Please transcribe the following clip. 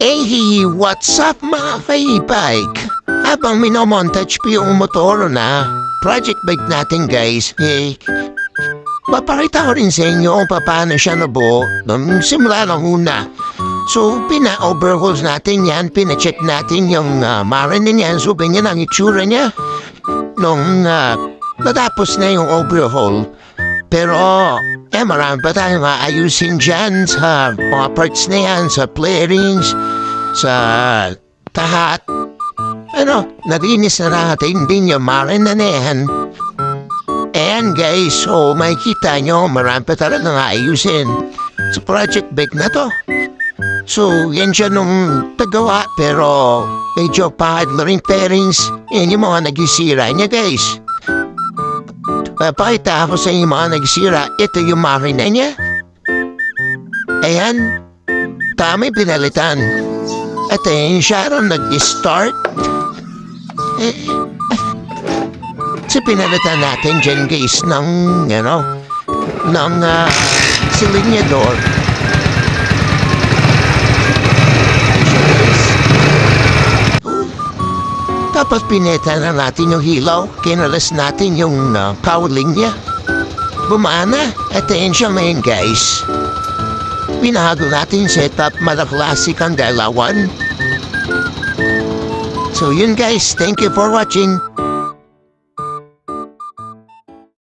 Hey, what's up mga ka-e-bike? Habang minomontage po yung motor na project bike natin guys, papakita ko rin sa inyo kung paano siya nabuo nung simula ng una. So, pina-overhaul natin yan, pina-check natin yung marine niya, so ganyan ang itsura niya. Nung natapos na yung overhaul, pero marami pa tayong maayusin dyan sa mga parts na yan, sa flarings, sa tahat. Narinis na natin din yung marine na yan. And guys, so makikita nyo, marami pa talagang maayusin sa project bike na to. So, yan siya nung tagawa, pero medyo pahad na rin pairings. Yan yung mga nagisira niya guys. Pakita ako sa inyo mga nagsira. Ito yung marina niya. Ayan. Tama pinalitan. At ayun siya rin nag-start. So pinalitan natin dyan guys ng, silinyador. Tapos pineta na natin yung hilaw, kinalas natin yung cowling niya. Bumana, at ayun siya ngayon guys. Pinahago natin setup, malaklasik ang dalawan. So yun guys, thank you for watching.